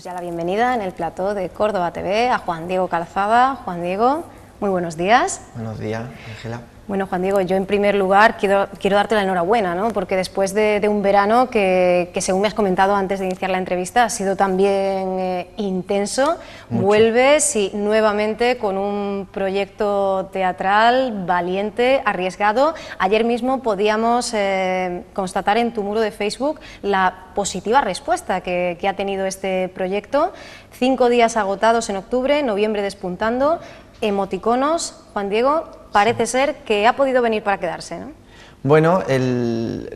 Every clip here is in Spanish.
Damos ya la bienvenida en el plató de Córdoba TV a Juan Diego Calzada. Juan Diego, muy buenos días. Buenos días, Ángela. Bueno, Juan Diego, yo en primer lugar quiero darte la enhorabuena, ¿no? Porque después de un verano que según me has comentado antes de iniciar la entrevista, ha sido también intenso, Mucho. Vuelves y nuevamente con un proyecto teatral valiente, arriesgado. Ayer mismo podíamos constatar en tu muro de Facebook la positiva respuesta que ha tenido este proyecto. 5 días agotados en octubre, noviembre despuntando, emoticonos. Juan Diego, parece ser que ha podido venir para quedarse, ¿no? Bueno,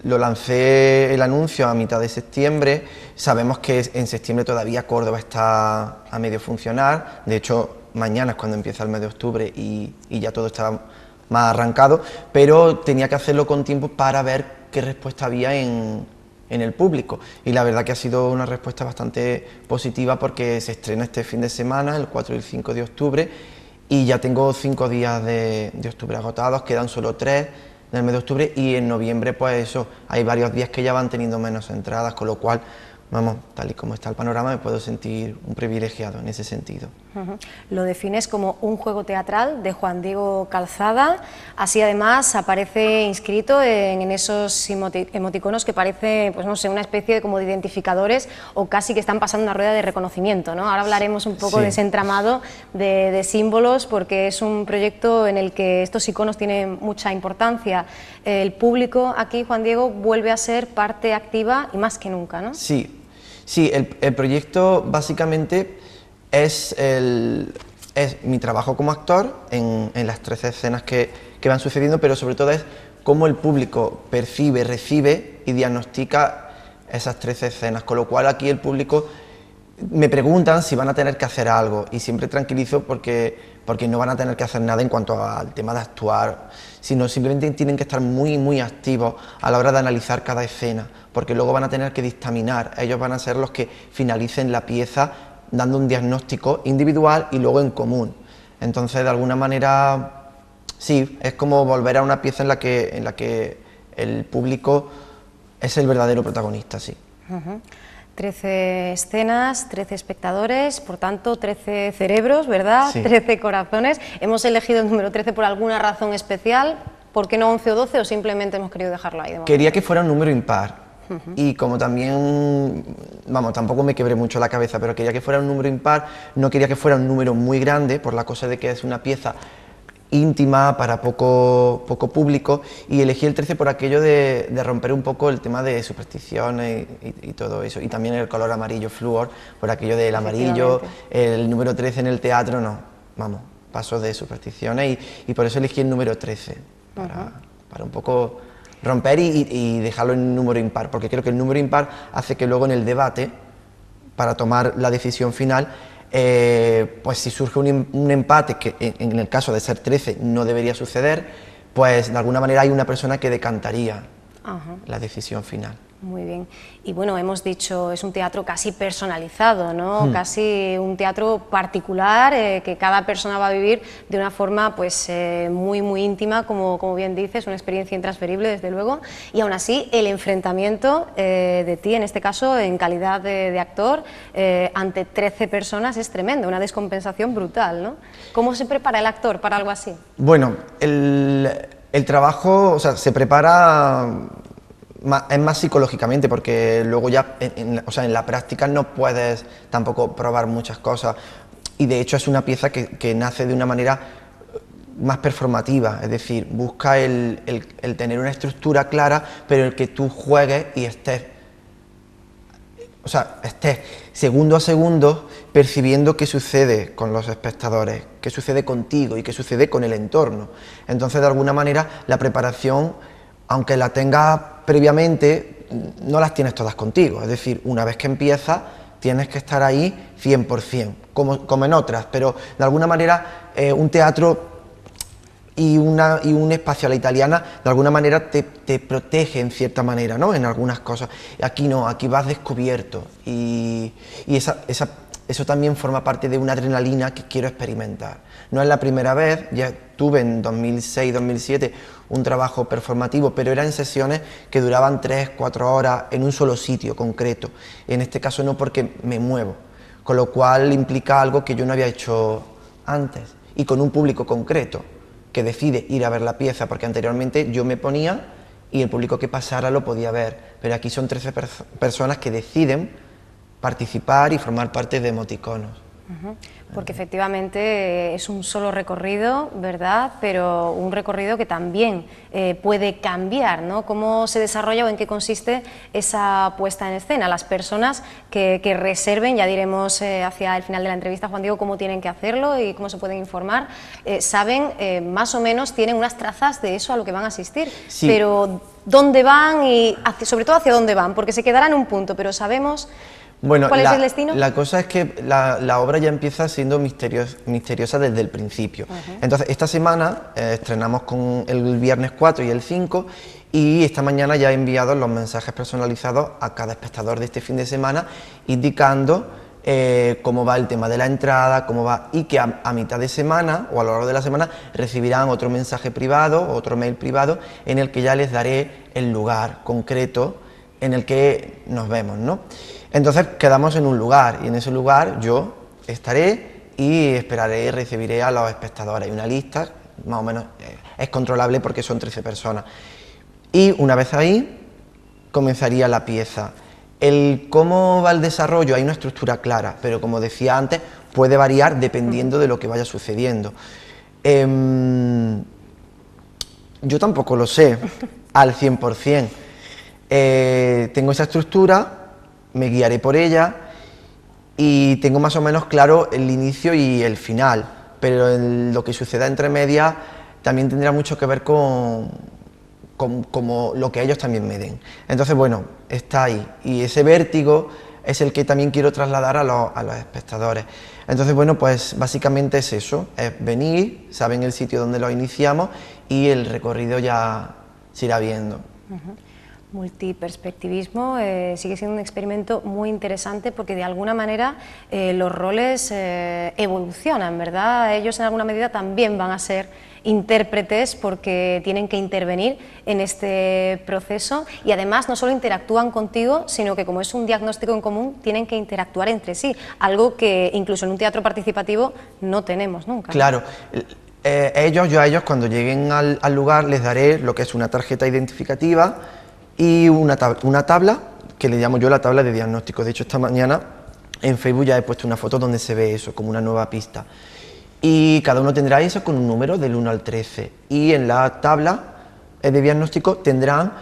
lo lancé el anuncio a mitad de septiembre. Sabemos que en septiembre todavía Córdoba está a medio funcionar. De hecho, mañana es cuando empieza el mes de octubre y ya todo está más arrancado, pero tenía que hacerlo con tiempo para ver qué respuesta había en el público. Y la verdad que ha sido una respuesta bastante positiva porque se estrena este fin de semana, el 4 y el 5 de octubre, y ya tengo 5 días de octubre agotados, quedan solo 3 del mes de octubre, y en noviembre pues eso, hay varios días que ya van teniendo menos entradas, con lo cual, vamos, tal y como está el panorama, me puedo sentir un privilegiado en ese sentido. Lo defines como un juego teatral de Juan Diego Calzada, así además aparece inscrito en esos emoticonos que parece, pues no sé, una especie de como de identificadores o casi que están pasando una rueda de reconocimiento, ¿no? Ahora hablaremos un poco de ese entramado de símbolos, porque es un proyecto en el que estos iconos tienen mucha importancia. El público aquí, Juan Diego, vuelve a ser parte activa y más que nunca, ¿no? Sí, el proyecto básicamente es mi trabajo como actor en las 13 escenas que van sucediendo, pero sobre todo es cómo el público percibe, recibe y diagnostica esas 13 escenas, con lo cual aquí el público me preguntan si van a tener que hacer algo y siempre tranquilizo porque no van a tener que hacer nada en cuanto al tema de actuar, sino simplemente tienen que estar muy activos a la hora de analizar cada escena, porque luego van a tener que dictaminar, ellos van a ser los que finalicen la pieza dando un diagnóstico individual y luego en común. Entonces, de alguna manera, sí, es como volver a una pieza en la que el público es el verdadero protagonista, sí. 13 escenas, 13 espectadores, por tanto 13 cerebros, ¿verdad? Sí. 13 corazones. Hemos elegido el número 13 por alguna razón especial. ¿Por qué no 11 o 12 o simplemente hemos querido dejarlo ahí de momento? Quería que fuera un número impar. Y como también, vamos, tampoco me quebré mucho la cabeza, pero quería que fuera un número impar, no quería que fuera un número muy grande, por la cosa de que es una pieza íntima para poco público, y elegí el 13 por aquello de romper un poco el tema de supersticiones y todo eso, y también el color amarillo flúor, por aquello del amarillo, el número 13 en el teatro, no, vamos, paso de supersticiones, y por eso elegí el número 13, para un poco romper y dejarlo en número impar, porque creo que el número impar hace que luego en el debate, para tomar la decisión final, pues si surge un empate, que en el caso de ser 13 no debería suceder, pues de alguna manera hay una persona que decantaría la decisión final. Muy bien. Y bueno, hemos dicho, es un teatro casi personalizado, ¿no? Casi un teatro particular que cada persona va a vivir de una forma pues muy íntima, como bien dices, una experiencia intransferible desde luego, y aún así el enfrentamiento de ti, en este caso en calidad de actor, ante 13 personas es tremendo, una descompensación brutal, ¿no? ¿Cómo se prepara el actor para algo así? Bueno, el trabajo, o sea, se prepara... es más psicológicamente, porque luego ya en la práctica no puedes tampoco probar muchas cosas, y de hecho es una pieza que nace de una manera más performativa, es decir, busca el tener una estructura clara, pero el que tú juegues y estés segundo a segundo percibiendo qué sucede con los espectadores, qué sucede contigo y qué sucede con el entorno. Entonces, de alguna manera, la preparación, aunque la tengas previamente, no las tienes todas contigo, es decir, una vez que empiezas tienes que estar ahí 100%, como en otras, pero de alguna manera un teatro y un espacio a la italiana de alguna manera te protege en cierta manera, ¿no? En algunas cosas. Aquí no, aquí vas descubierto y eso también forma parte de una adrenalina que quiero experimentar. No es la primera vez, ya tuve en 2006-2007 un trabajo performativo, pero eran sesiones que duraban 3-4 horas en un solo sitio concreto. En este caso no, porque me muevo, con lo cual implica algo que yo no había hecho antes, y con un público concreto que decide ir a ver la pieza, porque anteriormente yo me ponía y el público que pasara lo podía ver, pero aquí son 13 personas que deciden participar y formar parte de Emoticonos. Porque efectivamente es un solo recorrido, ¿verdad? Pero un recorrido que también puede cambiar, ¿no? ¿Cómo se desarrolla o en qué consiste esa puesta en escena? Las personas que reserven, ya diremos hacia el final de la entrevista, Juan Diego, cómo tienen que hacerlo y cómo se pueden informar, saben, más o menos, tienen unas trazas de eso a lo que van a asistir, sí. Pero ¿dónde van y sobre todo hacia dónde van? Porque se quedará en un punto, pero sabemos... Bueno, ¿cuál es el destino? La cosa es que la obra ya empieza siendo misteriosa desde el principio. Entonces, esta semana estrenamos con el viernes 4 y el 5, y esta mañana ya he enviado los mensajes personalizados a cada espectador de este fin de semana, indicando cómo va el tema de la entrada, cómo va, y que a mitad de semana o a lo largo de la semana recibirán otro mensaje privado, otro mail privado, en el que ya les daré el lugar concreto en el que nos vemos, ¿no? Entonces quedamos en un lugar, y en ese lugar yo estaré y esperaré y recibiré a los espectadores. Hay una lista, más o menos es controlable porque son 13 personas. Y una vez ahí, comenzaría la pieza. Cómo va el desarrollo, hay una estructura clara, pero como decía antes, puede variar dependiendo de lo que vaya sucediendo. Yo tampoco lo sé al 100%. Tengo esa estructura, me guiaré por ella y tengo más o menos claro el inicio y el final, pero lo que suceda entre medias también tendrá mucho que ver con como lo que ellos también me den. Entonces, bueno, está ahí, y ese vértigo es el que también quiero trasladar a los espectadores. Entonces, bueno, pues básicamente es eso, es venir, saben el sitio donde lo iniciamos y el recorrido ya se irá viendo. Multiperspectivismo sigue siendo un experimento muy interesante porque de alguna manera los roles evolucionan, ¿verdad? Ellos en alguna medida también van a ser intérpretes porque tienen que intervenir en este proceso y además no solo interactúan contigo, sino que como es un diagnóstico en común, tienen que interactuar entre sí, algo que incluso en un teatro participativo no tenemos nunca, ¿no? Claro. Yo a ellos cuando lleguen al lugar les daré lo que es una tarjeta identificativa y una tabla, que le llamo yo la tabla de diagnóstico. De hecho, esta mañana en Facebook ya he puesto una foto donde se ve eso, como una nueva pista. Y cada uno tendrá eso con un número del 1 al 13. Y en la tabla de diagnóstico tendrán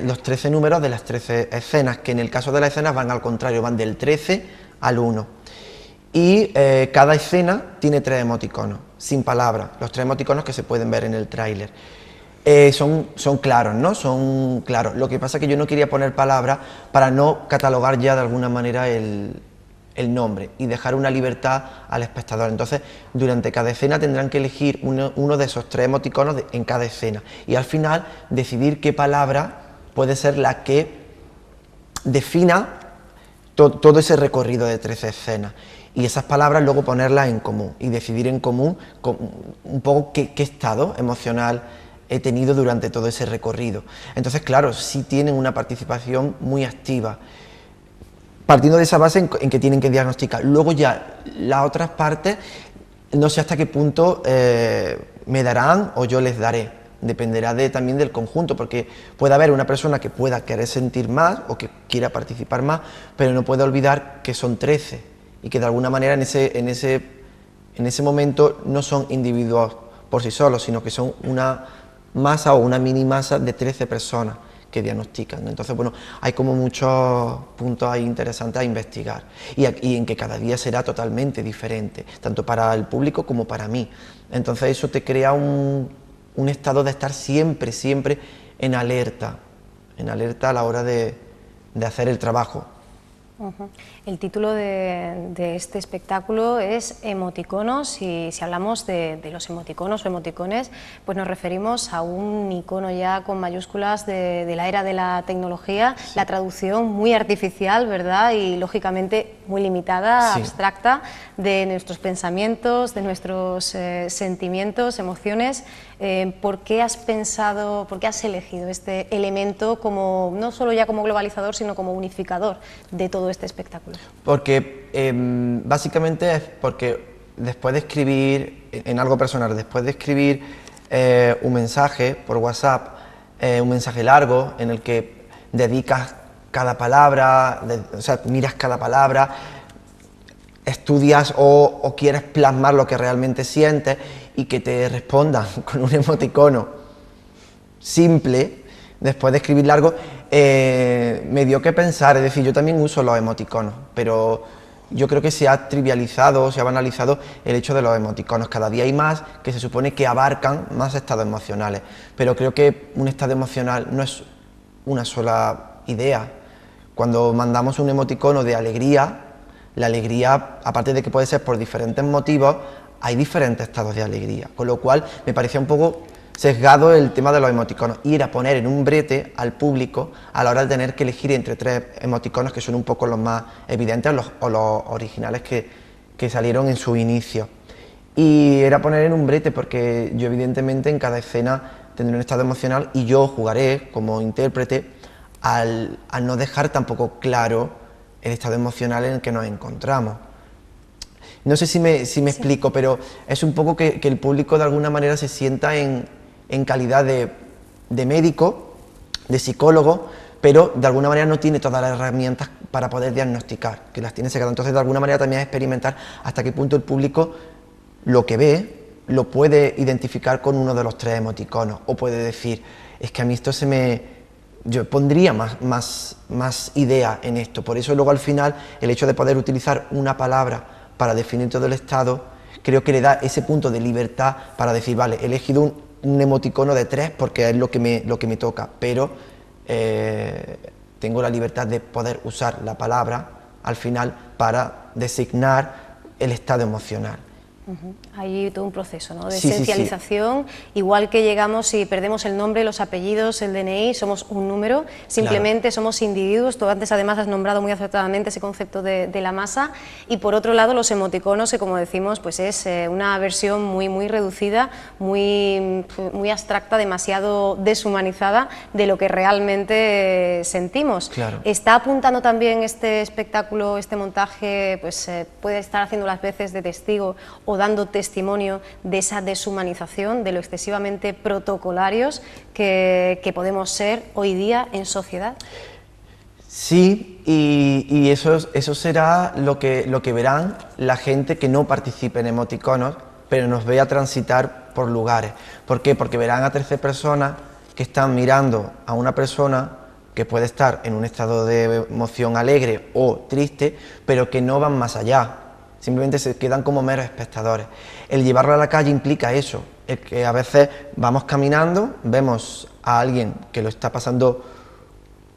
los 13 números de las 13 escenas, que en el caso de las escenas van al contrario, van del 13 al 1. Y cada escena tiene 3 emoticonos, sin palabras, los 3 emoticonos que se pueden ver en el tráiler. Son claros, ¿no? Son claros. Lo que pasa es que yo no quería poner palabras para no catalogar ya de alguna manera el nombre y dejar una libertad al espectador. Entonces, durante cada escena tendrán que elegir uno de esos 3 emoticonos en cada escena y al final decidir qué palabra puede ser la que defina todo ese recorrido de 13 escenas. Y esas palabras luego ponerlas en común y decidir en común un poco qué estado emocional he tenido durante todo ese recorrido. Entonces, claro, sí tienen una participación muy activa, partiendo de esa base en que tienen que diagnosticar. Luego ya las otras partes, no sé hasta qué punto me darán o yo les daré, dependerá también del conjunto, porque puede haber una persona que pueda querer sentir más o que quiera participar más, pero no puede olvidar que son 13 y que de alguna manera en ese momento no son individuos por sí solos, sino que son una masa o una mini masa de 13 personas que diagnostican. Entonces, bueno, hay como muchos puntos ahí interesantes a investigar y en que cada día será totalmente diferente, tanto para el público como para mí. Entonces eso te crea un estado de estar siempre en alerta a la hora de hacer el trabajo. El título de este espectáculo es Emoticonos y si hablamos de los emoticonos o emoticones, pues nos referimos a un icono ya con mayúsculas de la era de la tecnología, sí. La traducción muy artificial, ¿verdad? Y lógicamente muy limitada, sí. Abstracta, de nuestros pensamientos, de nuestros sentimientos, emociones. ¿Por qué has pensado, por qué has elegido este elemento como, no solo ya como globalizador, sino como unificador de todo este espectáculo? ejemplo? Porque básicamente es porque después de escribir, en algo personal, después de escribir un mensaje por WhatsApp, un mensaje largo en el que dedicas cada palabra, o sea, miras cada palabra, estudias o quieres plasmar lo que realmente sientes y que te respondan con un emoticono simple, después de escribir largo, me dio que pensar. Es decir, yo también uso los emoticonos, pero yo creo que se ha trivializado, se ha banalizado el hecho de los emoticonos. Cada día hay más que se supone que abarcan más estados emocionales, pero creo que un estado emocional no es una sola idea. Cuando mandamos un emoticono de alegría, la alegría, aparte de que puede ser por diferentes motivos, hay diferentes estados de alegría, con lo cual me parecía un poco sesgado el tema de los emoticonos, ir a poner en un brete al público a la hora de tener que elegir entre tres emoticonos que son un poco los más evidentes o los originales que salieron en su inicio. Y era poner en un brete porque yo evidentemente en cada escena tendré un estado emocional y yo jugaré como intérprete al no dejar tampoco claro el estado emocional en el que nos encontramos. No sé si me explico, pero es un poco que el público de alguna manera se sienta en calidad de médico, de psicólogo, pero de alguna manera no tiene todas las herramientas para poder diagnosticar, que las tiene secas. Entonces de alguna manera también es experimentar hasta qué punto el público lo que ve lo puede identificar con uno de los tres emoticonos, o puede decir, es que a mí esto yo pondría más idea en esto. Por eso luego al final el hecho de poder utilizar una palabra para definir todo el estado, creo que le da ese punto de libertad para decir, vale, he elegido un emoticono de 3 porque es lo que me toca, pero tengo la libertad de poder usar la palabra al final para designar el estado emocional. Hay todo un proceso, ¿no?, de Sí, esencialización, igual que llegamos y perdemos el nombre, los apellidos, el DNI, somos un número, simplemente somos individuos. Tú antes además has nombrado muy acertadamente ese concepto de la masa, y por otro lado los emoticonos, que como decimos pues es una versión muy reducida, muy abstracta, demasiado deshumanizada de lo que realmente sentimos. Claro. Está apuntando también este espectáculo, este montaje, pues puede estar haciendo las veces de testigo o dando testimonio de esa deshumanización, de lo excesivamente protocolarios que podemos ser hoy día en sociedad. Sí, y eso será lo que verán la gente que no participe en emoticonos, pero nos vea transitar por lugares. ¿Por qué? Porque verán a 13 personas que están mirando a una persona que puede estar en un estado de emoción alegre o triste, pero que no van más allá. Simplemente se quedan como meros espectadores. El llevarlo a la calle implica eso, el que a veces vamos caminando, vemos a alguien que lo está pasando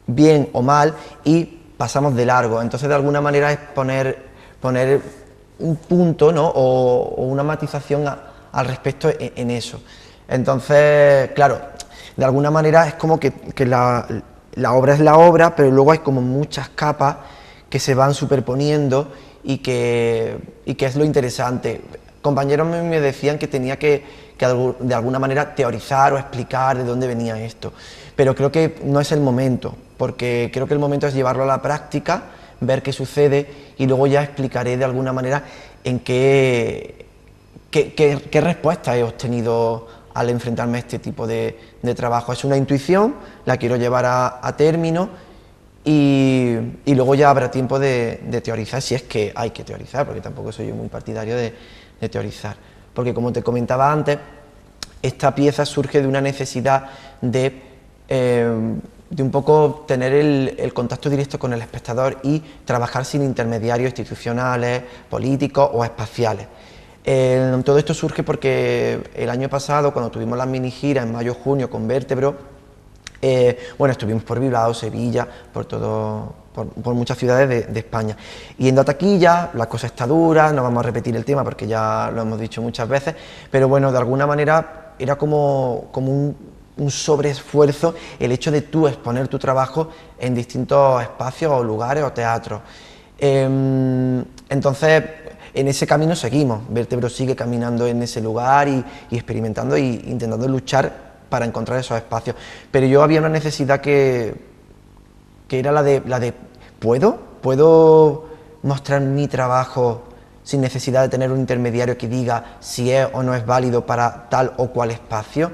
bien o mal y pasamos de largo. Entonces de alguna manera es poner un punto, ¿no?, o una matización al respecto en eso. Entonces, claro, de alguna manera es como que la obra es la obra, pero luego hay como muchas capas que se van superponiendo y que es lo interesante. Compañeros me decían que tenía que de alguna manera teorizar o explicar de dónde venía esto, pero creo que no es el momento, porque creo que el momento es llevarlo a la práctica, ver qué sucede y luego ya explicaré de alguna manera en qué respuesta he obtenido al enfrentarme a este tipo de trabajo. Es una intuición, la quiero llevar a término. Y luego ya habrá tiempo de teorizar, si es que hay que teorizar, porque tampoco soy yo muy partidario de teorizar. Porque como te comentaba antes, esta pieza surge de una necesidad de un poco tener el contacto directo con el espectador y trabajar sin intermediarios institucionales, políticos o espaciales. Todo esto surge porque el año pasado, cuando tuvimos las mini giras en mayo-junio con Vértebro, bueno, estuvimos por Bilbao, Sevilla, por muchas ciudades de España. Yendo a taquilla, la cosa está dura, no vamos a repetir el tema porque ya lo hemos dicho muchas veces, pero bueno, de alguna manera era como un sobreesfuerzo el hecho de tú exponer tu trabajo en distintos espacios o lugares o teatros. Entonces, en ese camino seguimos, Vértebro sigue caminando en ese lugar y experimentando e intentando luchar para encontrar esos espacios, pero yo había una necesidad que era la de ¿puedo mostrar mi trabajo sin necesidad de tener un intermediario que diga si es o no es válido para tal o cual espacio.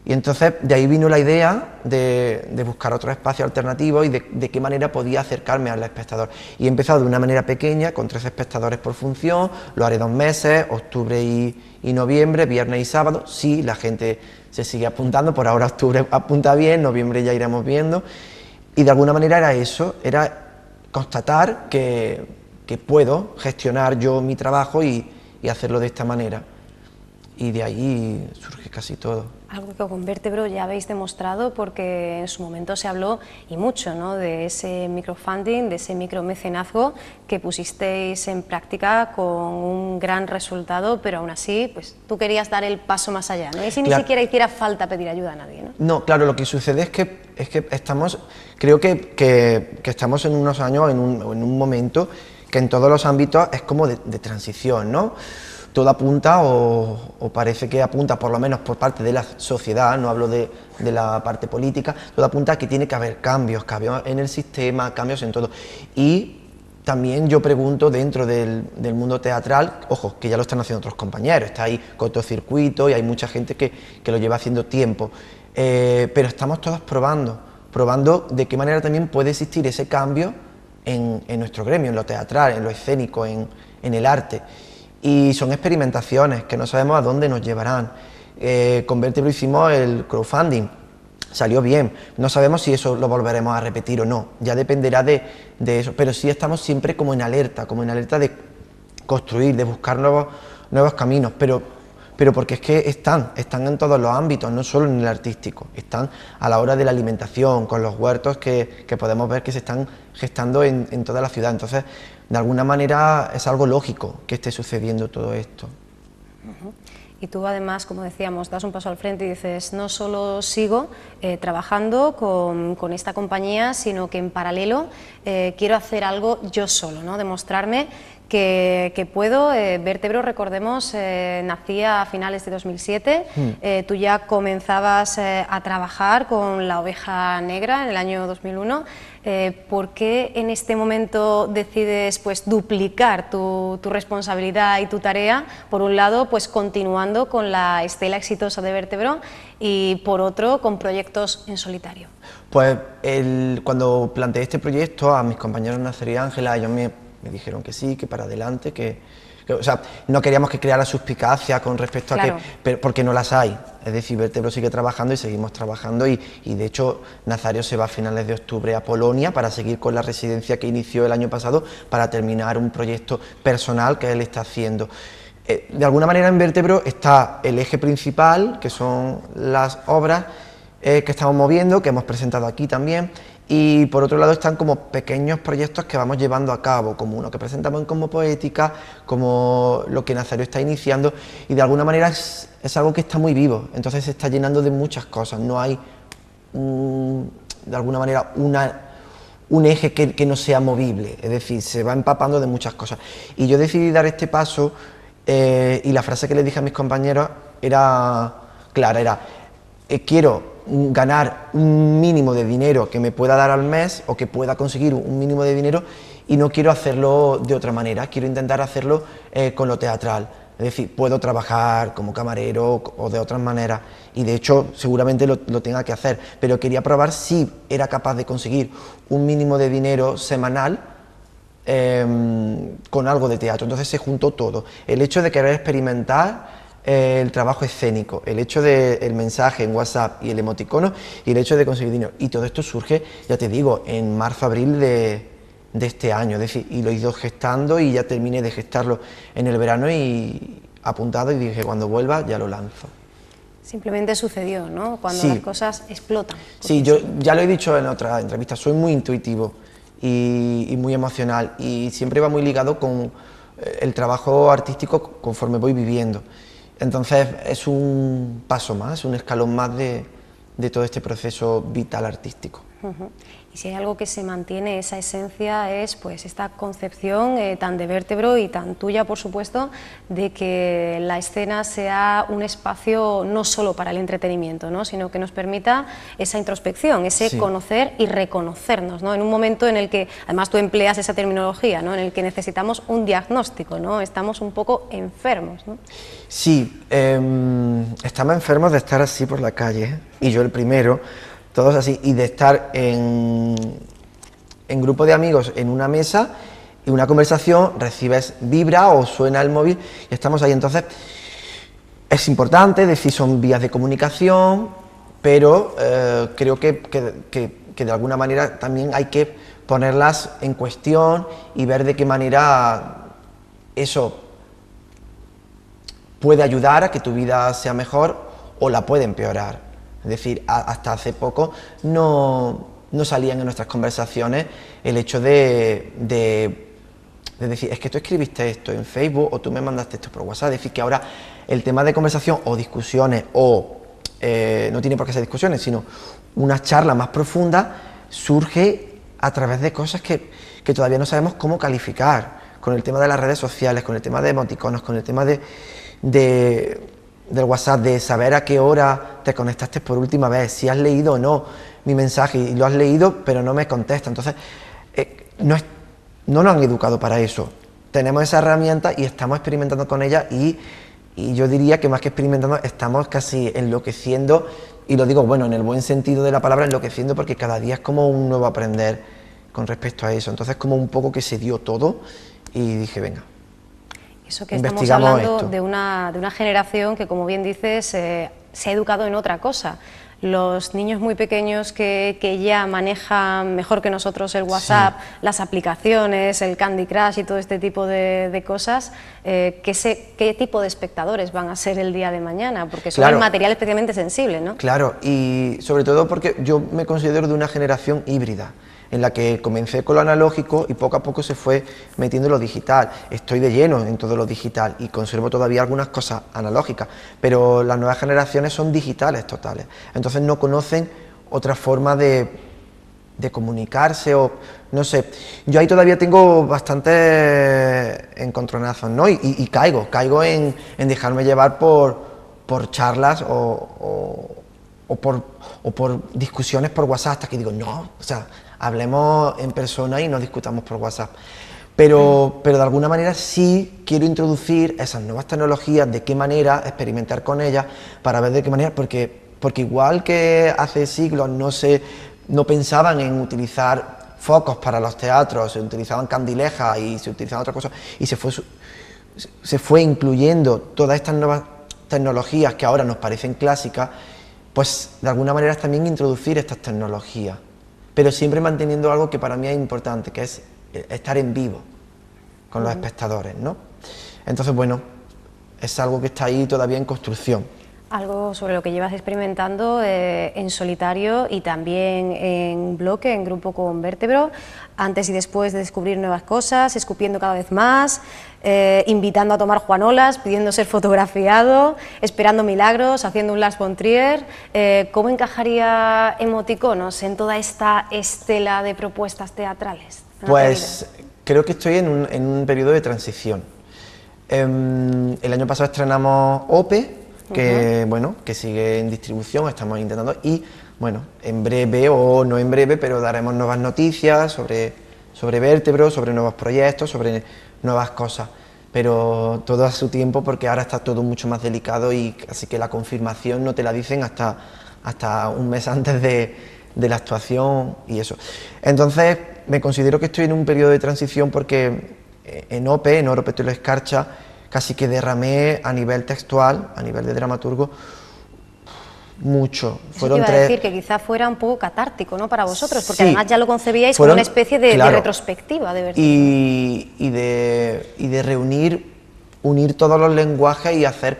Y entonces de ahí vino la idea de buscar otro espacio alternativo y de qué manera podía acercarme al espectador. Y he empezado de una manera pequeña, con 13 espectadores por función, lo haré 2 meses, octubre y noviembre, viernes y sábado. Sí, la gente se sigue apuntando, por ahora octubre apunta bien, noviembre ya iremos viendo. Y de alguna manera era eso, era constatar que puedo gestionar yo mi trabajo y hacerlo de esta manera. Y de ahí surge casi todo. Algo que con Vértebro ya habéis demostrado, porque en su momento se habló y mucho, ¿no?, de ese microfunding, de ese micromecenazgo que pusisteis en práctica con un gran resultado, pero aún así pues tú querías dar el paso más allá, ¿no? Y si ni siquiera hiciera falta pedir ayuda a nadie, ¿no? No, claro, lo que sucede es que estamos, creo que estamos en unos años, en un momento que en todos los ámbitos es como de transición, ¿no? Todo apunta, o parece que apunta, por lo menos por parte de la sociedad, no hablo de la parte política, todo apunta a que tiene que haber cambios en el sistema, cambios en todo. Y también yo pregunto dentro del mundo teatral, ojo, que ya lo están haciendo otros compañeros, está ahí Cortocircuito y hay mucha gente que lo lleva haciendo tiempo, pero estamos todos probando de qué manera también puede existir ese cambio en nuestro gremio, en lo teatral, en lo escénico, en el arte. Y son experimentaciones que no sabemos a dónde nos llevarán. Con Vértebro hicimos el crowdfunding, salió bien, no sabemos si eso lo volveremos a repetir o no, ya dependerá de eso, pero sí estamos siempre como en alerta de construir, de buscar nuevos caminos, pero porque es que están en todos los ámbitos, no solo en el artístico, están a la hora de la alimentación, con los huertos que podemos ver que se están gestando en toda la ciudad. Entonces, de alguna manera es algo lógico que esté sucediendo todo esto. Y tú además, como decíamos, das un paso al frente y dices, no solo sigo trabajando con esta compañía, sino que en paralelo quiero hacer algo yo solo, ¿no? Demostrarme que puedo. Vértebro, recordemos, nacía a finales de 2007, tú ya comenzabas a trabajar con La Oveja Negra en el año 2001, ¿por qué en este momento decides pues duplicar tu responsabilidad y tu tarea? Por un lado, pues continuando con la estela exitosa de Vértebro y por otro, con proyectos en solitario. Pues cuando planteé este proyecto a mis compañeros Nacer y Ángela, ellos me dijeron que sí, que para adelante, o sea, no queríamos que creara suspicacia con respecto a porque no las hay. Es decir, Vértebro sigue trabajando y seguimos trabajando y de hecho Nazario se va a finales de octubre a Polonia para seguir con la residencia que inició el año pasado para terminar un proyecto personal que él está haciendo. De alguna manera en Vértebro está el eje principal, que son las obras que estamos moviendo, que hemos presentado aquí también, y por otro lado están como pequeños proyectos que vamos llevando a cabo, como uno que presentamos en Cosmopoética, como lo que Nazario está iniciando, y de alguna manera es algo que está muy vivo, entonces se está llenando de muchas cosas, no hay de alguna manera un eje que no sea movible, es decir, se va empapando de muchas cosas. Y yo decidí dar este paso, y la frase que le dije a mis compañeros era clara, era quiero ganar un mínimo de dinero que me pueda dar al mes o que pueda conseguir un mínimo de dinero y no quiero hacerlo de otra manera, quiero intentar hacerlo con lo teatral, es decir, puedo trabajar como camarero o de otras maneras y de hecho seguramente lo tenga que hacer, pero quería probar si era capaz de conseguir un mínimo de dinero semanal con algo de teatro. Entonces se juntó todo, el hecho de querer experimentar el trabajo escénico, el hecho del mensaje en WhatsApp y el emoticono y el hecho de conseguir dinero. Y todo esto surge, ya te digo, en marzo-abril de este año, es decir, y lo he ido gestando y ya terminé de gestarlo en el verano y apuntado y dije, cuando vuelva ya lo lanzo. Simplemente sucedió, ¿no? Cuando las cosas explotan. Sí, yo ya lo he dicho en otras entrevistas, soy muy intuitivo y muy emocional y siempre va muy ligado con el trabajo artístico conforme voy viviendo. Entonces es un paso más, un escalón más de todo este proceso vital artístico. Ujú. Y si hay algo que se mantiene, esa esencia, es pues esta concepción tan de Vértebro y tan tuya, por supuesto, de que la escena sea un espacio no solo para el entretenimiento, ¿no?, sino que nos permita esa introspección, ese conocer y reconocernos, ¿no?, en un momento en el que, además tú empleas esa terminología, ¿no?, en el que necesitamos un diagnóstico, ¿no?, estamos un poco enfermos, ¿no? Sí, estamos enfermos de estar así por la calle, y yo el primero, todos así, y de estar en grupo de amigos en una mesa y una conversación, recibes vibra o suena el móvil y estamos ahí. Entonces es importante, es decir, son vías de comunicación, pero creo que de alguna manera también hay que ponerlas en cuestión y ver de qué manera eso puede ayudar a que tu vida sea mejor o la puede empeorar. Es decir, hasta hace poco no salían en nuestras conversaciones el hecho de decir, es que tú escribiste esto en Facebook o tú me mandaste esto por WhatsApp. Es decir, que ahora el tema de conversación o discusiones o no tiene por qué ser discusiones, sino una charla más profunda surge a través de cosas que todavía no sabemos cómo calificar, con el tema de las redes sociales, con el tema de emoticonos, con el tema del WhatsApp, de saber a qué hora te conectaste por última vez, si has leído o no mi mensaje y lo has leído pero no me contesta. Entonces no nos han educado para eso. Tenemos esa herramienta y estamos experimentando con ella y yo diría que más que experimentando estamos casi enloqueciendo, y lo digo bueno en el buen sentido de la palabra, enloqueciendo, porque cada día es como un nuevo aprender con respecto a eso. Entonces como un poco que se dio todo y dije venga. Eso que estamos hablando de una generación que, como bien dices, se ha educado en otra cosa. Los niños muy pequeños que ya manejan mejor que nosotros el WhatsApp, las aplicaciones, el Candy Crush y todo este tipo de cosas, ¿qué tipo de espectadores van a ser el día de mañana? Porque son un material especialmente sensible, ¿no? Claro, y sobre todo porque yo me considero de una generación híbrida, en la que comencé con lo analógico y poco a poco se fue metiendo lo digital. Estoy de lleno en todo lo digital y conservo todavía algunas cosas analógicas, pero las nuevas generaciones son digitales totales, entonces no conocen otra forma de comunicarse, o no sé. Yo ahí todavía tengo bastantes encontronazos, ¿no? Y caigo en dejarme llevar por charlas o por discusiones por WhatsApp, hasta que digo, no, o sea, hablemos en persona y no discutamos por WhatsApp. Pero de alguna manera sí quiero introducir esas nuevas tecnologías, de qué manera experimentar con ellas, para ver de qué manera, porque igual que hace siglos no pensaban en utilizar focos para los teatros, se utilizaban candilejas y se utilizaban otras cosas, y se fue incluyendo todas estas nuevas tecnologías que ahora nos parecen clásicas, pues de alguna manera es también introducir estas tecnologías, pero siempre manteniendo algo que para mí es importante, que es estar en vivo con los espectadores, ¿no? Entonces, bueno, es algo que está ahí todavía en construcción. Algo sobre lo que llevas experimentando en solitario y también en bloque, en grupo con Vértebro, antes y después de descubrir nuevas cosas, escupiendo cada vez más, invitando a tomar juanolas, pidiendo ser fotografiado, esperando milagros, haciendo un Lars von Trier. ¿Cómo encajaría Emoticonos en toda esta estela de propuestas teatrales? Pues creo que estoy en un periodo de transición. El año pasado estrenamos OPE, que bueno, que sigue en distribución, estamos intentando, y bueno, en breve o no en breve, pero daremos nuevas noticias sobre Vértebro, sobre nuevos proyectos, sobre nuevas cosas, pero todo a su tiempo, porque ahora está todo mucho más delicado, y así que la confirmación no te la dicen hasta un mes antes de la actuación y eso. Entonces me considero que estoy en un periodo de transición, porque en OPE, en Oro, Petróleo, Escarcha, casi que derramé a nivel textual, a nivel de dramaturgo, mucho. Fueron iba a decir que quizá fuera un poco catártico, ¿no?, para vosotros, porque además ya lo concebíais como una especie de retrospectiva de Vértebro. Y de unir todos los lenguajes y hacer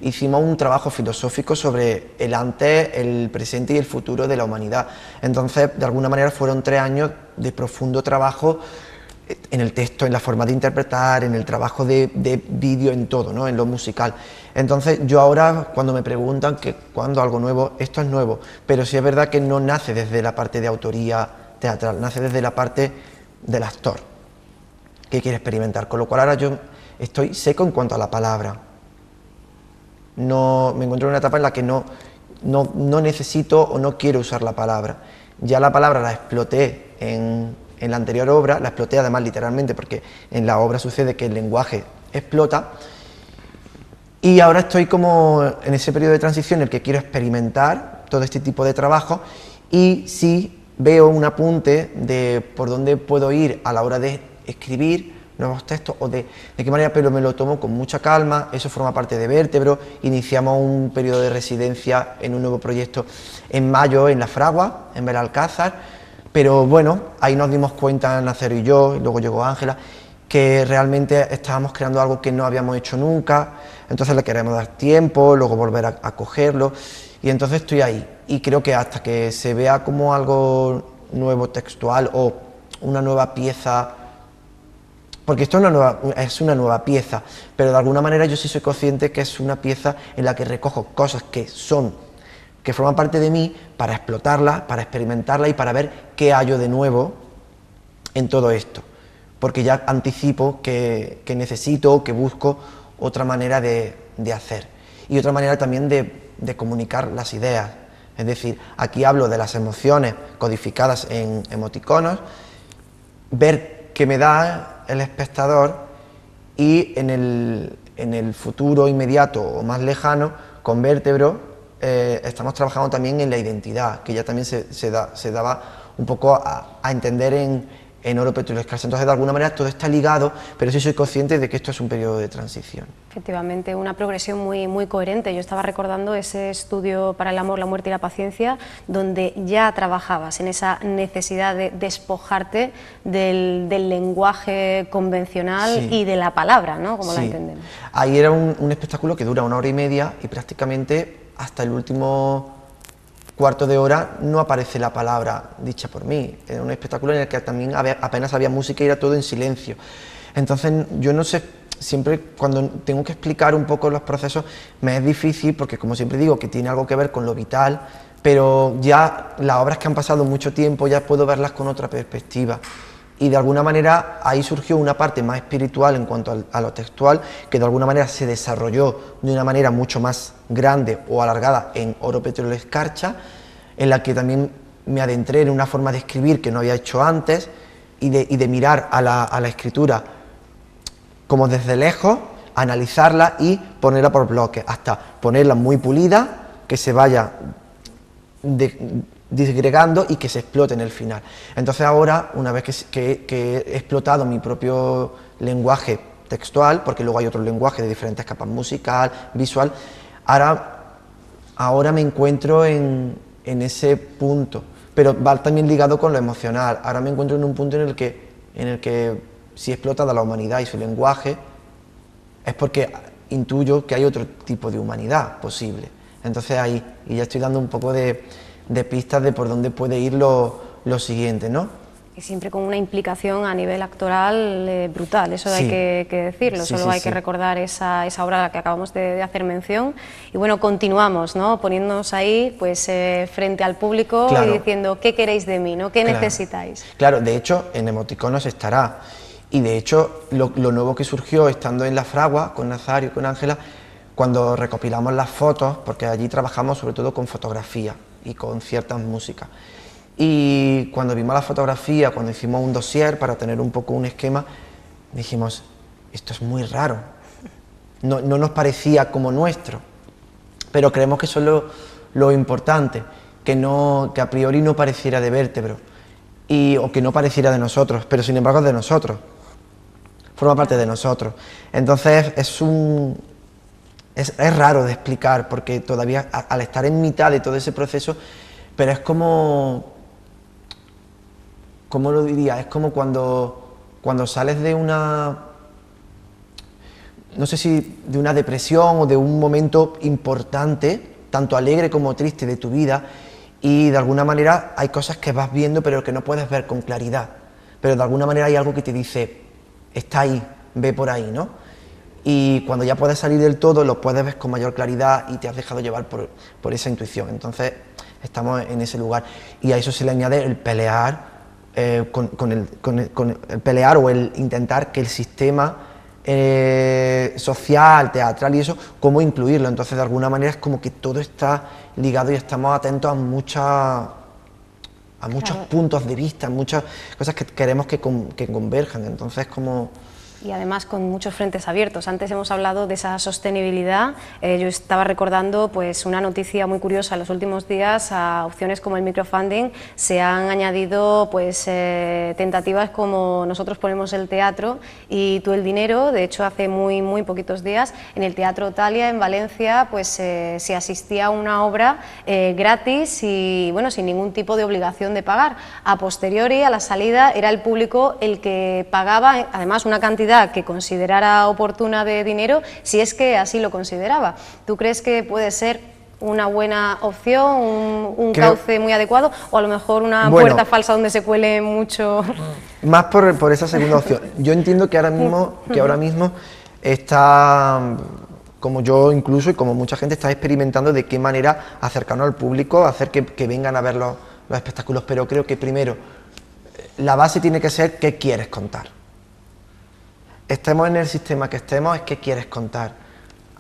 hicimos un trabajo filosófico sobre el antes, el presente y el futuro de la humanidad. Entonces, de alguna manera fueron 3 años de profundo trabajo en el texto, en la forma de interpretar, en el trabajo de vídeo, en todo, ¿no? En lo musical. Entonces yo ahora, cuando me preguntan que cuando algo nuevo, esto es nuevo, pero sí es verdad que no nace desde la parte de autoría teatral, nace desde la parte del actor que quiere experimentar, con lo cual ahora yo estoy seco en cuanto a la palabra. No, me encuentro en una etapa en la que no necesito o no quiero usar la palabra. Ya la palabra la exploté en la anterior obra, la exploté además literalmente, porque en la obra sucede que el lenguaje explota, y ahora estoy como en ese periodo de transición en el que quiero experimentar todo este tipo de trabajo, y sí veo un apunte de por dónde puedo ir a la hora de escribir nuevos textos o de qué manera, pero me lo tomo con mucha calma. Eso forma parte de Vértebro. Iniciamos un periodo de residencia en un nuevo proyecto en mayo en La Fragua, en Belalcázar, pero bueno, ahí nos dimos cuenta, Nacero y yo, y luego llegó Ángela, que realmente estábamos creando algo que no habíamos hecho nunca, entonces le queremos dar tiempo, luego volver a cogerlo, y entonces estoy ahí, y creo que hasta que se vea como algo nuevo textual o una nueva pieza, porque esto es una nueva pieza, pero de alguna manera yo sí soy consciente que es una pieza en la que recojo cosas que forman parte de mí, para explotarla, para experimentarla y para ver qué hallo de nuevo en todo esto, porque ya anticipo que necesito, que busco otra manera de hacer, y otra manera también de comunicar las ideas. Es decir, aquí hablo de las emociones codificadas en emoticonos, ver qué me da el espectador, y en el futuro inmediato o más lejano, con Vértebro, estamos trabajando también en la identidad, que ya también se daba un poco a entender en Oro, Petróleo y Escasez. Entonces, de alguna manera todo está ligado, pero sí soy consciente de que esto es un periodo de transición. Efectivamente, una progresión muy coherente. Yo estaba recordando ese estudio para el amor, la muerte y la paciencia, donde ya trabajabas en esa necesidad de despojarte del lenguaje convencional, sí, y de la palabra, ¿no? Como, sí, la entendemos. Ahí era un espectáculo que dura 1 hora y media, y prácticamente hasta el último cuarto de hora no aparece la palabra dicha por mí. Era un espectáculo en el que también apenas había música y era todo en silencio. Entonces yo no sé, siempre cuando tengo que explicar un poco los procesos me es difícil, porque como siempre digo que tiene algo que ver con lo vital, pero ya las obras que han pasado mucho tiempo ya puedo verlas con otra perspectiva. Y de alguna manera ahí surgió una parte más espiritual en cuanto a lo textual, que de alguna manera se desarrolló de una manera mucho más grande o alargada en Oro, Petróleo y Escarcha, en la que también me adentré en una forma de escribir que no había hecho antes, y de mirar a la escritura como desde lejos, analizarla y ponerla por bloques, hasta ponerla muy pulida, que se vaya disgregando y que se explote en el final. Entonces ahora, una vez que he explotado mi propio lenguaje textual, porque luego hay otro lenguaje de diferentes capas, musical, visual, ahora me encuentro en ese punto, pero va también ligado con lo emocional. Ahora me encuentro en un punto en el que si explota de la humanidad y su lenguaje, es porque intuyo que hay otro tipo de humanidad posible. Entonces ahí, y ya estoy dando un poco de pistas de por dónde puede ir lo siguiente, ¿no? Y siempre con una implicación a nivel actoral brutal, eso, sí, hay que decirlo, sí, solo hay que recordar esa obra a la que acabamos de hacer mención. Y bueno, continuamos, ¿no? Poniéndonos ahí, pues, frente al público, claro, y diciendo, ¿qué queréis de mí, no? ¿Qué, claro, necesitáis? Claro, de hecho, en emoticonos estará, y de hecho, lo nuevo que surgió estando en La Fragua, con Nazario y con Ángela, cuando recopilamos las fotos, porque allí trabajamos sobre todo con fotografía y con ciertas músicas. Y cuando vimos la fotografía, cuando hicimos un dossier para tener un poco un esquema, dijimos, esto es muy raro, no nos parecía como nuestro, pero creemos que eso es lo importante, que a priori no pareciera de Vértebro, o que no pareciera de nosotros, pero sin embargo es de nosotros, forma parte de nosotros. Entonces es raro de explicar, porque todavía al estar en mitad de todo ese proceso, pero es como... ¿Cómo lo diría? Es como cuando sales de una... no sé si de una depresión o de un momento importante, tanto alegre como triste de tu vida, y de alguna manera hay cosas que vas viendo pero que no puedes ver con claridad, pero de alguna manera hay algo que te dice, está ahí, ve por ahí, ¿no? Y cuando ya puedes salir del todo, lo puedes ver con mayor claridad y te has dejado llevar por esa intuición. Entonces, estamos en ese lugar. Y a eso se le añade el pelear, el pelear o el intentar que el sistema social, teatral y eso, cómo incluirlo. Entonces, de alguna manera es como que todo está ligado y estamos atentos a muchos puntos de vista, muchas cosas que queremos que converjan. Entonces, como... Y además con muchos frentes abiertos. Antes hemos hablado de esa sostenibilidad. Yo estaba recordando pues una noticia muy curiosa. En los últimos días a opciones como el microfunding se han añadido pues tentativas como nosotros ponemos el teatro y tú el dinero. De hecho, hace muy poquitos días en el Teatro Talia en Valencia pues se asistía a una obra gratis y bueno, sin ningún tipo de obligación de pagar. A posteriori, a la salida, era el público el que pagaba, además una cantidad que considerara oportuna de dinero, si es que así lo consideraba. ¿Tú crees que puede ser una buena opción, un cauce muy adecuado, o a lo mejor una puerta falsa donde se cuele mucho? Más por esa segunda opción. Yo entiendo que ahora mismo está, como yo incluso y como mucha gente está experimentando de qué manera acercarnos al público, hacer que vengan a ver los espectáculos, pero creo que primero la base tiene que ser qué quieres contar. Estemos en el sistema que estemos, es qué quieres contar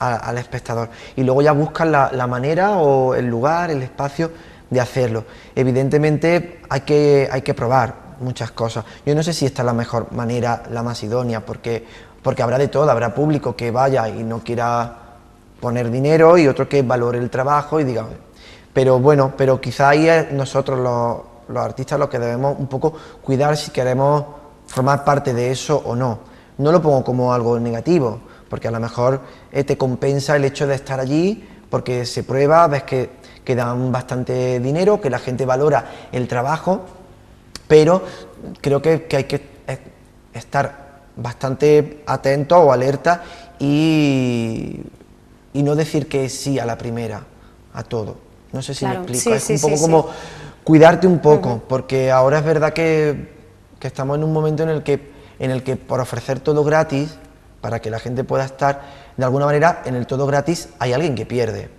al espectador. Y luego ya buscas la manera o el lugar, el espacio de hacerlo. Evidentemente hay que probar muchas cosas. Yo no sé si esta es la mejor manera, la más idónea, porque habrá de todo, habrá público que vaya y no quiera poner dinero y otro que valore el trabajo y diga... Pero bueno, pero quizá ahí es nosotros los artistas los que debemos un poco cuidar si queremos formar parte de eso o no. No lo pongo como algo negativo, porque a lo mejor te compensa el hecho de estar allí, porque se prueba, ves que dan bastante dinero, que la gente valora el trabajo, pero creo que hay que estar bastante atento o alerta y no decir que sí a la primera, a todo. No sé si me explico, es un poco como cuidarte un poco, porque ahora es verdad que estamos en un momento en el que por ofrecer todo gratis, para que la gente pueda estar, de alguna manera, en el todo gratis hay alguien que pierde.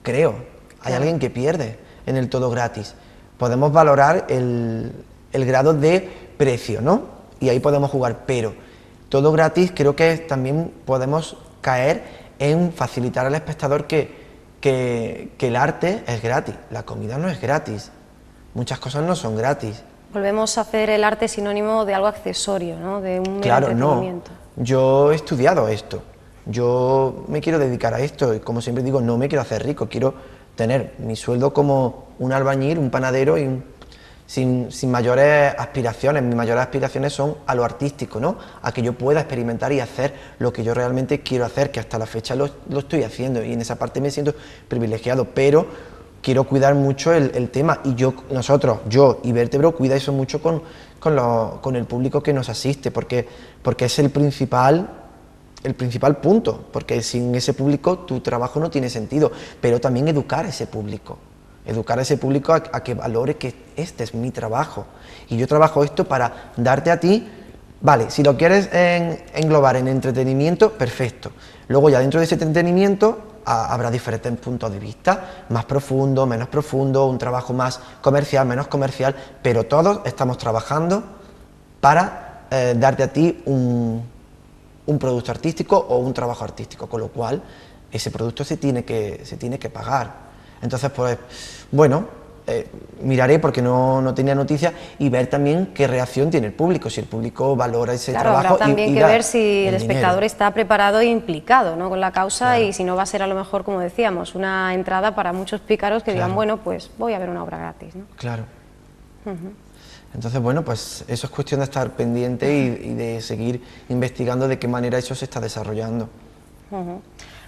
Creo, hay alguien que pierde en el todo gratis. Podemos valorar el grado de precio, ¿no? Y ahí podemos jugar, pero todo gratis creo que también podemos caer en facilitar al espectador que el arte es gratis, la comida no es gratis, muchas cosas no son gratis. Volvemos a hacer el arte sinónimo de algo accesorio, ¿no? De un mero entretenimiento. No. Yo he estudiado esto, yo me quiero dedicar a esto y como siempre digo, no me quiero hacer rico, quiero tener mi sueldo como un albañil, un panadero y sin mayores aspiraciones. Mis mayores aspiraciones son a lo artístico, ¿no? A que yo pueda experimentar y hacer lo que yo realmente quiero hacer, que hasta la fecha lo estoy haciendo y en esa parte me siento privilegiado, pero quiero cuidar mucho el tema y yo y Vértebro cuida eso mucho con el público que nos asiste, porque es el principal punto, porque sin ese público tu trabajo no tiene sentido, pero también educar a ese público a que valore que este es mi trabajo y yo trabajo esto para darte a ti, vale, si lo quieres englobar en entretenimiento, perfecto, luego ya dentro de ese entretenimiento habrá diferentes puntos de vista, más profundo, menos profundo, un trabajo más comercial, menos comercial, pero todos estamos trabajando para darte a ti un producto artístico o un trabajo artístico, con lo cual ese producto se tiene que pagar. Entonces, pues, bueno, miraré porque no tenía noticia y ver también qué reacción tiene el público, si el público valora ese trabajo. Habrá también que ver si el espectador está preparado e implicado, ¿no?, con la causa, y si no va a ser a lo mejor, como decíamos, una entrada para muchos pícaros que digan, bueno, pues voy a ver una obra gratis, ¿no? Claro. Entonces, bueno, pues eso es cuestión de estar pendiente y de seguir investigando de qué manera eso se está desarrollando.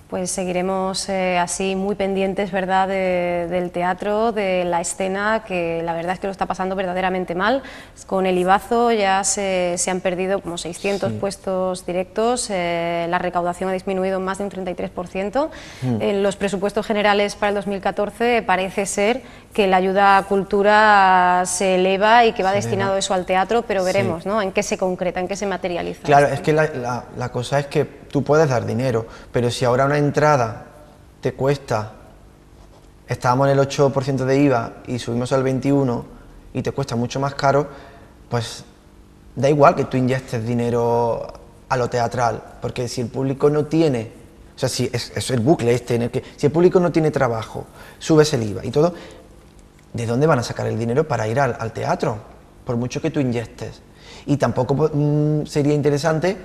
Pues seguiremos así muy pendientes, ¿verdad?, del teatro, de la escena, que la verdad es que lo está pasando verdaderamente mal. Con el Ibazo ya se han perdido como 600 puestos directos, la recaudación ha disminuido en más de un 33%. En los presupuestos generales para el 2014 parece ser que la ayuda a cultura se eleva y que va destinado eso al teatro, pero veremos, ¿no?, en qué se concreta, en qué se materializa. Claro, es que la cosa es que tú puedes dar dinero, pero si ahora una entrada te cuesta, estábamos en el 8% de IVA y subimos al 21% y te cuesta mucho más caro, pues da igual que tú inyectes dinero a lo teatral, porque si el público no tiene, o sea, si es el bucle en el que si el público no tiene trabajo, subes el IVA y todo, ¿de dónde van a sacar el dinero para ir al teatro? Por mucho que tú inyectes. Y tampoco sería interesante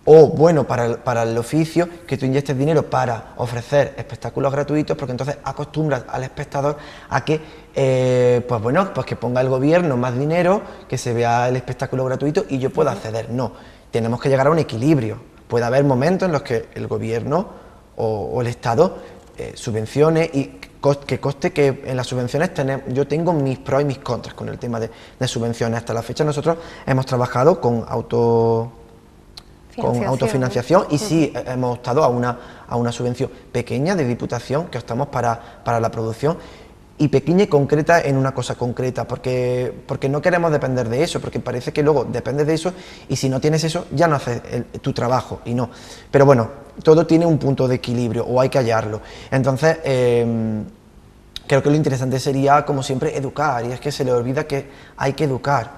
o bueno para el oficio que tú inyestes dinero para ofrecer espectáculos gratuitos, porque entonces acostumbras al espectador a que pues que ponga el gobierno más dinero, que se vea el espectáculo gratuito y yo pueda acceder. No, tenemos que llegar a un equilibrio. Puede haber momentos en los que el gobierno o el Estado subvencione y que conste que en las subvenciones yo tengo mis pros y mis contras con el tema de subvenciones. Hasta la fecha nosotros hemos trabajado con autofinanciación y sí hemos optado a una subvención pequeña de Diputación que optamos para la producción, y pequeña y concreta en una cosa concreta, porque no queremos depender de eso, porque parece que luego dependes de eso y si no tienes eso ya no haces tu trabajo, y no. Pero bueno, todo tiene un punto de equilibrio o hay que hallarlo. Entonces creo que lo interesante sería, como siempre, educar, y es que se le olvida que hay que educar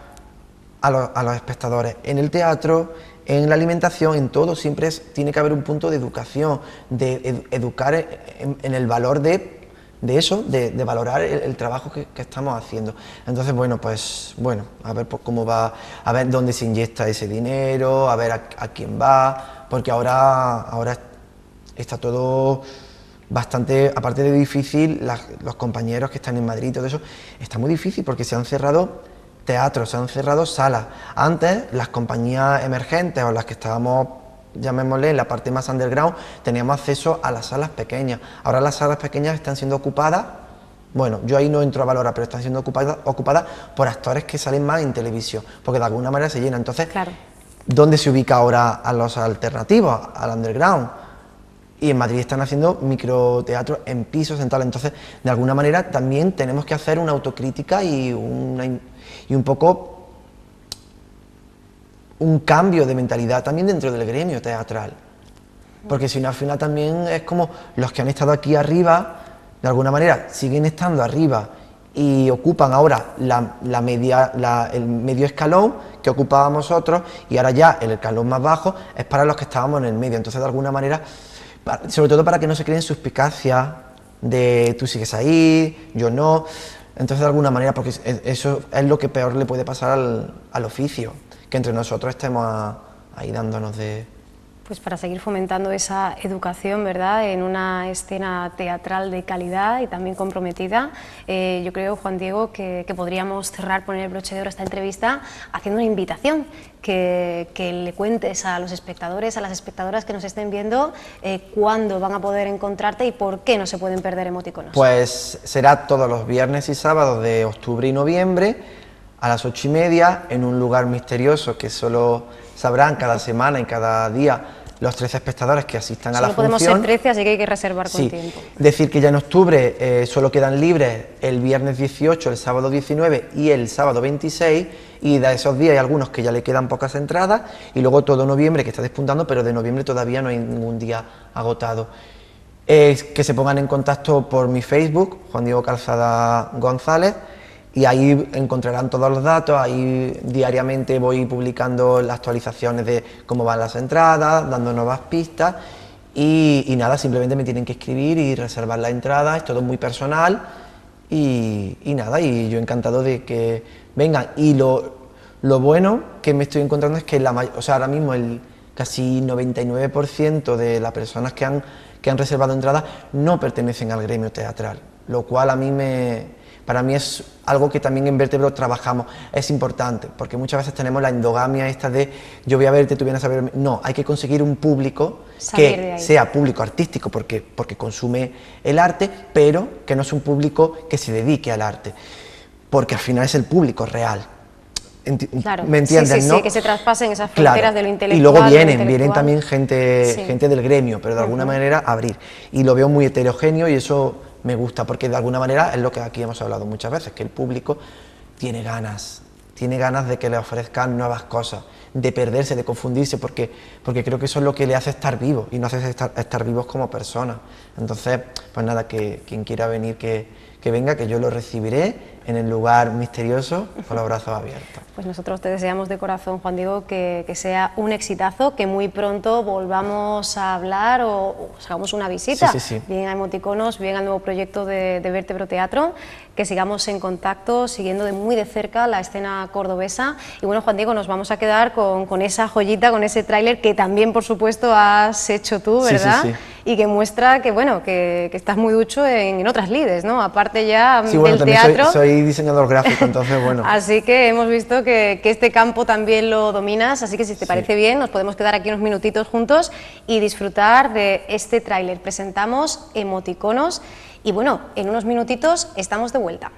a los espectadores en el teatro, en la alimentación, en todo. Siempre tiene que haber un punto de educación, de educar en el valor de eso, de valorar el trabajo que estamos haciendo. Entonces, a ver cómo va, a ver dónde se inyecta ese dinero, a ver a quién va, porque ahora está todo bastante, aparte de difícil, los compañeros que están en Madrid y todo eso, está muy difícil porque se han cerrado teatros, se han cerrado salas. Antes, las compañías emergentes o las que estábamos, llamémosle, en la parte más underground, teníamos acceso a las salas pequeñas. Ahora las salas pequeñas están siendo ocupadas, bueno, yo ahí no entro a valorar, pero están siendo ocupadas por actores que salen más en televisión, porque de alguna manera se llenan. Entonces, claro, ¿dónde se ubica ahora a los alternativos, al underground? Y en Madrid están haciendo microteatro en pisos, en tal. Entonces, de alguna manera también tenemos que hacer una autocrítica y un poco un cambio de mentalidad también dentro del gremio teatral, porque si no, al final también es como los que han estado aquí arriba, de alguna manera siguen estando arriba y ocupan ahora el medio escalón que ocupábamos nosotros, y ahora ya el escalón más bajo es para los que estábamos en el medio. Entonces, de alguna manera, sobre todo para que no se creen suspicacias de tú sigues ahí, yo no. Entonces, de alguna manera, porque eso es lo que peor le puede pasar al oficio, que entre nosotros estemos ahí dándonos de... Pues para seguir fomentando esa educación, ¿verdad?, en una escena teatral de calidad y también comprometida, yo creo, Juan Diego, que podríamos cerrar, poner el broche de oro a esta entrevista haciendo una invitación, que le cuentes a los espectadores, a las espectadoras que nos estén viendo, cuándo van a poder encontrarte y por qué no se pueden perder Emoticonos. Pues será todos los viernes y sábados de octubre y noviembre, a las 8:30, en un lugar misterioso que solo sabrán cada semana y cada día los 13 espectadores que asistan a la función. Solo podemos ser 13, así que hay que reservar con tiempo. Decir que ya en octubre solo quedan libres el viernes 18, el sábado 19 y el sábado 26, y de esos días hay algunos que ya le quedan pocas entradas, y luego todo noviembre que está despuntando, pero de noviembre todavía no hay ningún día agotado. Que se pongan en contacto por mi Facebook, Juan Diego Calzada González, y ahí encontrarán todos los datos. Ahí diariamente voy publicando las actualizaciones de cómo van las entradas, dando nuevas pistas, y nada, simplemente me tienen que escribir y reservar la entrada, es todo muy personal, y nada, y yo encantado de que vengan. Y lo bueno que me estoy encontrando es que ahora mismo el casi 99% de las personas que han reservado entradas no pertenecen al gremio teatral, lo cual a mí me Para mí es algo que también en Vértebro trabajamos, es importante, porque muchas veces tenemos la endogamia esta de yo voy a verte, tú vienes a verme. No, hay que conseguir un público que sea público artístico, porque consume el arte, pero que no es un público que se dedique al arte, porque al final es el público real. Claro. ¿Me entiendes, sí, no? Sí, que se traspasen esas fronteras de lo intelectual. Y luego vienen también gente del gremio, pero de alguna manera abrir. Y lo veo muy heterogéneo y eso me gusta, porque de alguna manera es lo que aquí hemos hablado muchas veces, que el público tiene ganas de que le ofrezcan nuevas cosas, de perderse, de confundirse, porque creo que eso es lo que le hace estar vivo y nos hace estar vivos como personas. Entonces, pues nada, que quien quiera venir que venga, que yo lo recibiré en el lugar misterioso con los brazos abiertos. Pues nosotros te deseamos de corazón, Juan Diego, que sea un exitazo, que muy pronto volvamos a hablar o hagamos una visita, bien a Emoticonos, bien al nuevo proyecto de Vértebro Teatro, que sigamos en contacto, siguiendo muy de cerca la escena cordobesa. Y bueno, Juan Diego, nos vamos a quedar con esa joyita, con ese tráiler que también, por supuesto, has hecho tú, ¿verdad? Sí. Y que muestra que, bueno, que estás muy ducho en otras lides, ¿no? Aparte ya bueno, del teatro. Soy diseñador gráfico, entonces bueno. Así que hemos visto que este campo también lo dominas, así que si te parece bien, nos podemos quedar aquí unos minutitos juntos y disfrutar de este tráiler. Presentamos Emoticonos y bueno, en unos minutitos estamos de vuelta.